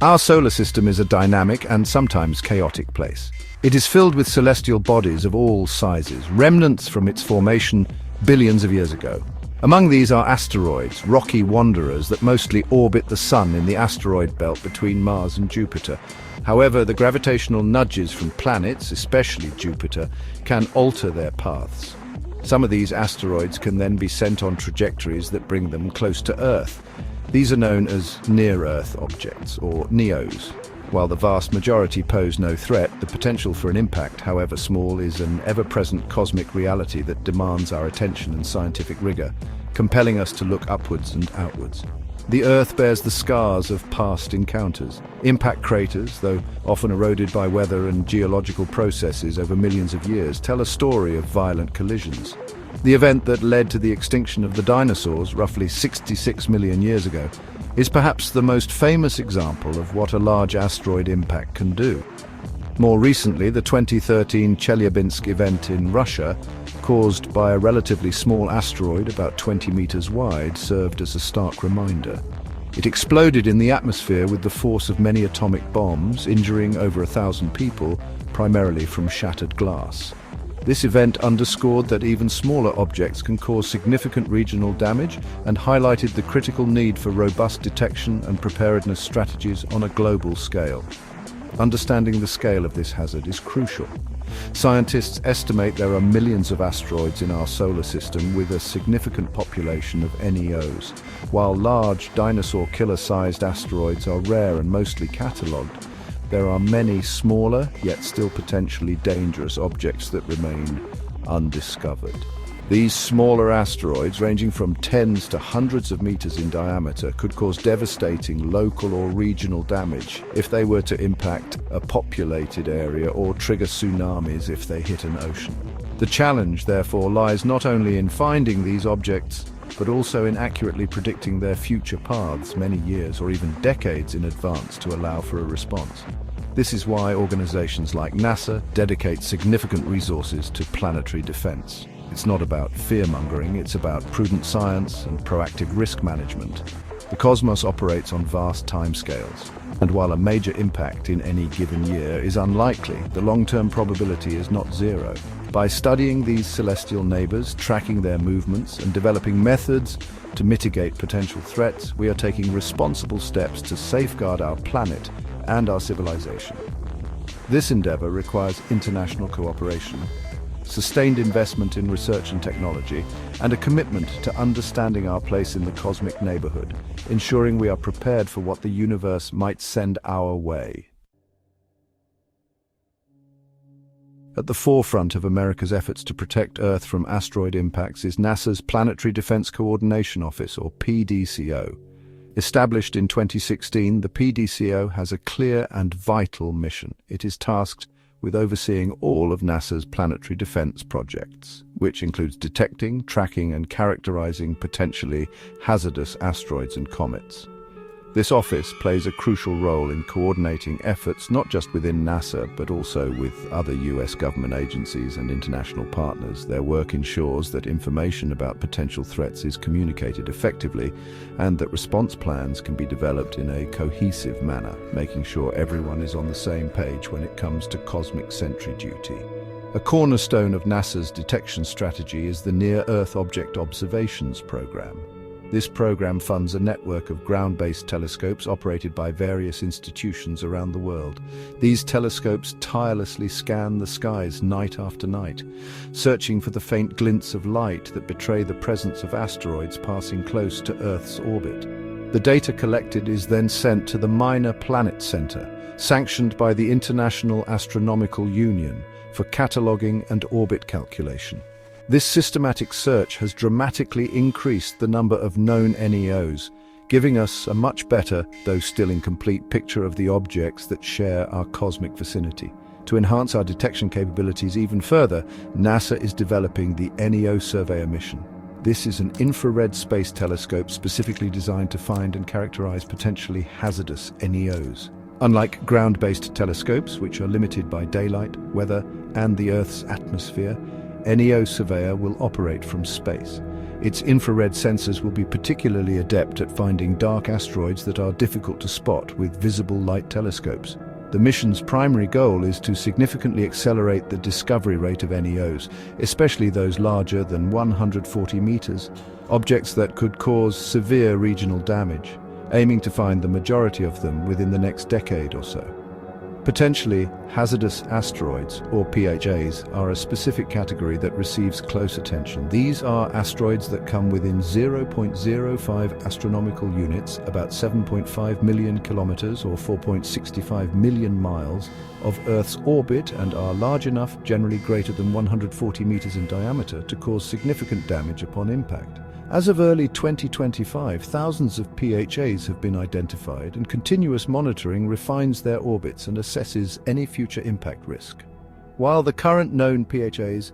Our solar system is a dynamic and sometimes chaotic place. It is filled with celestial bodies of all sizes, remnants from its formation billions of years ago. Among these are asteroids, rocky wanderers that mostly orbit the Sun in the asteroid belt between Mars and Jupiter. However, the gravitational nudges from planets, especially Jupiter, can alter their paths. Some of these asteroids can then be sent on trajectories that bring them close to Earth. These are known as near-Earth objects, or NEOs. While the vast majority pose no threat, the potential for an impact, however small, is an ever-present cosmic reality that demands our attention and scientific rigor, compelling us to look upwards and outwards. The Earth bears the scars of past encounters. Impact craters, though often eroded by weather and geological processes over millions of years, tell a story of violent collisions. The event that led to the extinction of the dinosaurs roughly 66 million years ago is perhaps the most famous example of what a large asteroid impact can do. More recently, the 2013 Chelyabinsk event in Russia, caused by a relatively small asteroid about 20 meters wide, served as a stark reminder. It exploded in the atmosphere with the force of many atomic bombs, injuring over 1,000 people, primarily from shattered glass. This event underscored that even smaller objects can cause significant regional damage and highlighted the critical need for robust detection and preparedness strategies on a global scale. Understanding the scale of this hazard is crucial. Scientists estimate there are millions of asteroids in our solar system with a significant population of NEOs. While large dinosaur killer-sized asteroids are rare and mostly catalogued, there are many smaller, yet still potentially dangerous objects that remain undiscovered. These smaller asteroids, ranging from tens to hundreds of meters in diameter, could cause devastating local or regional damage if they were to impact a populated area or trigger tsunamis if they hit an ocean. The challenge, therefore, lies not only in finding these objects, but also in accurately predicting their future paths many years or even decades in advance to allow for a response. This is why organizations like NASA dedicate significant resources to planetary defense. It's not about fear-mongering, it's about prudent science and proactive risk management. The cosmos operates on vast timescales, and while a major impact in any given year is unlikely, the long-term probability is not zero. By studying these celestial neighbors, tracking their movements, and developing methods to mitigate potential threats, we are taking responsible steps to safeguard our planet and our civilization. This endeavor requires international cooperation, sustained investment in research and technology, and a commitment to understanding our place in the cosmic neighborhood, ensuring we are prepared for what the universe might send our way. At the forefront of America's efforts to protect Earth from asteroid impacts is NASA's Planetary Defense Coordination Office, or PDCO. Established in 2016, the PDCO has a clear and vital mission. It is tasked with overseeing all of NASA's planetary defense projects, which includes detecting, tracking, and characterizing potentially hazardous asteroids and comets. This office plays a crucial role in coordinating efforts not just within NASA, but also with other US government agencies and international partners. Their work ensures that information about potential threats is communicated effectively and that response plans can be developed in a cohesive manner, making sure everyone is on the same page when it comes to cosmic sentry duty. A cornerstone of NASA's detection strategy is the Near-Earth Object Observations Program. This program funds a network of ground-based telescopes operated by various institutions around the world. These telescopes tirelessly scan the skies night after night, searching for the faint glints of light that betray the presence of asteroids passing close to Earth's orbit. The data collected is then sent to the Minor Planet Center, sanctioned by the International Astronomical Union, for cataloging and orbit calculation. This systematic search has dramatically increased the number of known NEOs, giving us a much better, though still incomplete, picture of the objects that share our cosmic vicinity. To enhance our detection capabilities even further, NASA is developing the NEO Surveyor mission. This is an infrared space telescope specifically designed to find and characterize potentially hazardous NEOs. Unlike ground-based telescopes, which are limited by daylight, weather, and the Earth's atmosphere, NEO Surveyor will operate from space. Its infrared sensors will be particularly adept at finding dark asteroids that are difficult to spot with visible light telescopes. The mission's primary goal is to significantly accelerate the discovery rate of NEOs, especially those larger than 140 meters, objects that could cause severe regional damage, aiming to find the majority of them within the next decade or so. Potentially hazardous asteroids, or PHAs, are a specific category that receives close attention. These are asteroids that come within 0.05 astronomical units, about 7.5 million kilometers or 4.65 million miles, of Earth's orbit and are large enough, generally greater than 140 meters in diameter, to cause significant damage upon impact. As of early 2025, thousands of PHAs have been identified, and continuous monitoring refines their orbits and assesses any future impact risk. While the current known PHAs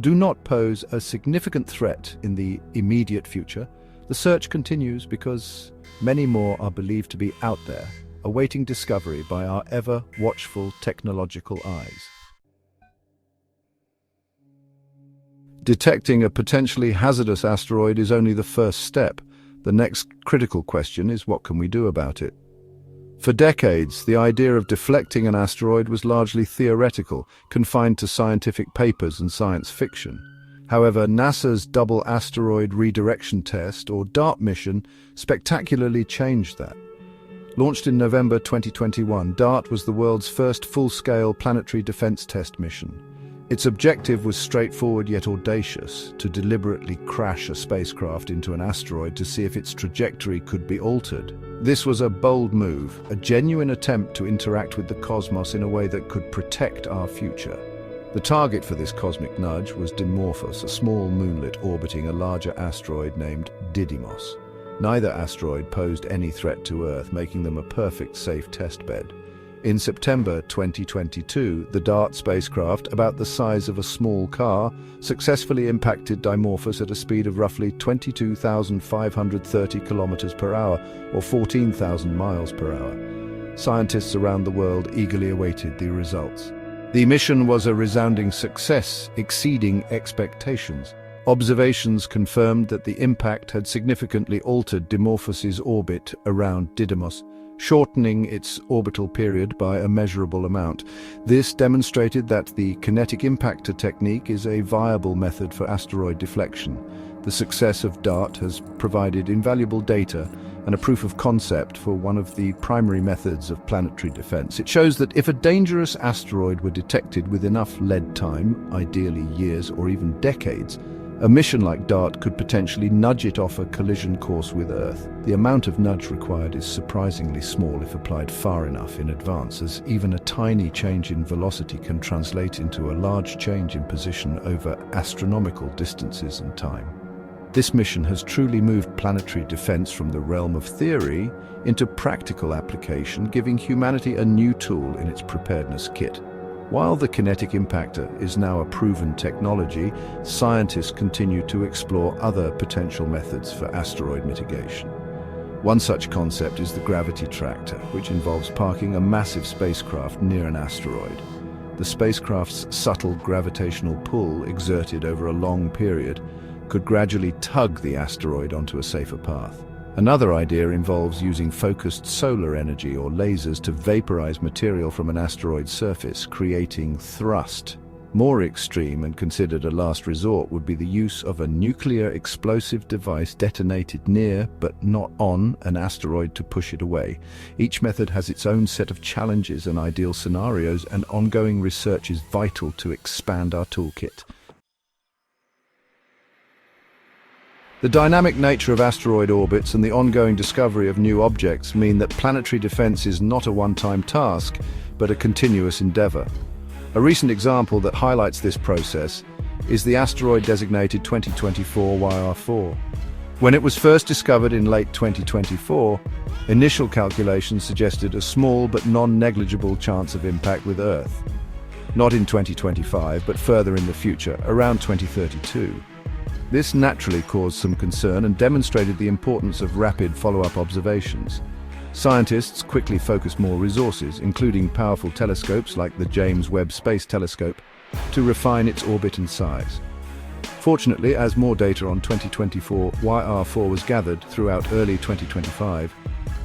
do not pose a significant threat in the immediate future, the search continues because many more are believed to be out there, awaiting discovery by our ever-watchful technological eyes. Detecting a potentially hazardous asteroid is only the first step. The next critical question is, what can we do about it? For decades, the idea of deflecting an asteroid was largely theoretical, confined to scientific papers and science fiction. However, NASA's Double Asteroid Redirection Test, or DART mission, spectacularly changed that. Launched in November 2021, DART was the world's first full-scale planetary defense test mission. Its objective was straightforward yet audacious: to deliberately crash a spacecraft into an asteroid to see if its trajectory could be altered. This was a bold move, a genuine attempt to interact with the cosmos in a way that could protect our future. The target for this cosmic nudge was Dimorphos, a small moonlet orbiting a larger asteroid named Didymos. Neither asteroid posed any threat to Earth, making them a perfect safe testbed. In September 2022, the DART spacecraft, about the size of a small car, successfully impacted Dimorphos at a speed of roughly 22,530 kilometers per hour, or 14,000 miles per hour. Scientists around the world eagerly awaited the results. The mission was a resounding success, exceeding expectations. Observations confirmed that the impact had significantly altered Dimorphos's orbit around Didymos, shortening its orbital period by a measurable amount. This demonstrated that the kinetic impactor technique is a viable method for asteroid deflection. The success of DART has provided invaluable data and a proof of concept for one of the primary methods of planetary defense. It shows that if a dangerous asteroid were detected with enough lead time, ideally years or even decades, a mission like DART could potentially nudge it off a collision course with Earth. The amount of nudge required is surprisingly small if applied far enough in advance, as even a tiny change in velocity can translate into a large change in position over astronomical distances and time. This mission has truly moved planetary defense from the realm of theory into practical application, giving humanity a new tool in its preparedness kit. While the kinetic impactor is now a proven technology, scientists continue to explore other potential methods for asteroid mitigation. One such concept is the gravity tractor, which involves parking a massive spacecraft near an asteroid. The spacecraft's subtle gravitational pull, exerted over a long period, could gradually tug the asteroid onto a safer path. Another idea involves using focused solar energy or lasers to vaporize material from an asteroid's surface, creating thrust. More extreme and considered a last resort would be the use of a nuclear explosive device detonated near, but not on, an asteroid to push it away. Each method has its own set of challenges and ideal scenarios, and ongoing research is vital to expand our toolkit. The dynamic nature of asteroid orbits and the ongoing discovery of new objects mean that planetary defense is not a one-time task, but a continuous endeavor. A recent example that highlights this process is the asteroid designated 2024 YR4. When it was first discovered in late 2024, initial calculations suggested a small but non-negligible chance of impact with Earth. Not in 2025, but further in the future, around 2032. This naturally caused some concern and demonstrated the importance of rapid follow-up observations. Scientists quickly focused more resources, including powerful telescopes like the James Webb Space Telescope, to refine its orbit and size. Fortunately, as more data on 2024 YR4 was gathered throughout early 2025,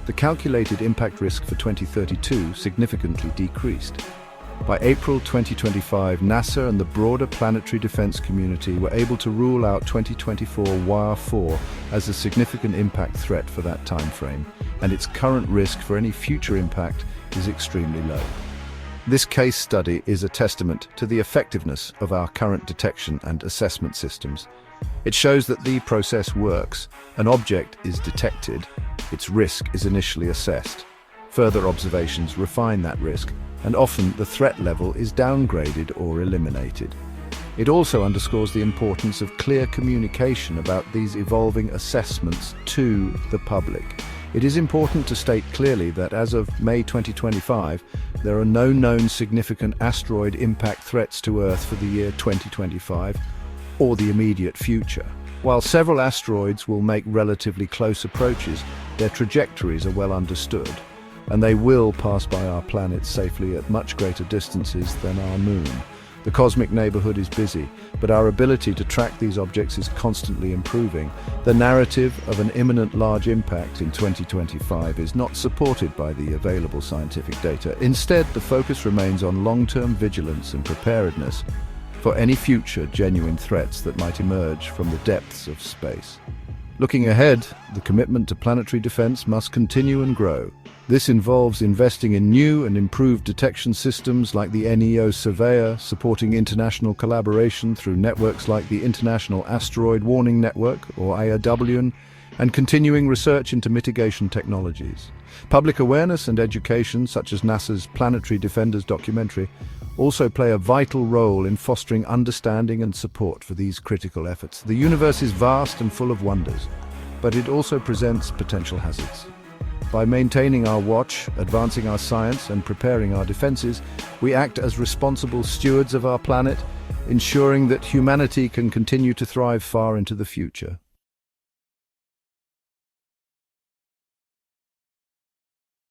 the calculated impact risk for 2032 significantly decreased. By April 2025, NASA and the broader planetary defense community were able to rule out 2024 YR4 as a significant impact threat for that time frame, and its current risk for any future impact is extremely low. This case study is a testament to the effectiveness of our current detection and assessment systems. It shows that the process works. An object is detected, its risk is initially assessed. Further observations refine that risk, and often the threat level is downgraded or eliminated. It also underscores the importance of clear communication about these evolving assessments to the public. It is important to state clearly that as of May 2025, there are no known significant asteroid impact threats to Earth for the year 2025 or the immediate future. While several asteroids will make relatively close approaches, their trajectories are well understood, and they will pass by our planet safely at much greater distances than our moon. The cosmic neighborhood is busy, but our ability to track these objects is constantly improving. The narrative of an imminent large impact in 2025 is not supported by the available scientific data. Instead, the focus remains on long-term vigilance and preparedness for any future genuine threats that might emerge from the depths of space. Looking ahead, the commitment to planetary defense must continue and grow. This involves investing in new and improved detection systems like the NEO Surveyor, supporting international collaboration through networks like the International Asteroid Warning Network, or IAWN, and continuing research into mitigation technologies. Public awareness and education, such as NASA's Planetary Defenders documentary, also play a vital role in fostering understanding and support for these critical efforts. The universe is vast and full of wonders, but it also presents potential hazards. By maintaining our watch, advancing our science, and preparing our defenses, we act as responsible stewards of our planet, ensuring that humanity can continue to thrive far into the future.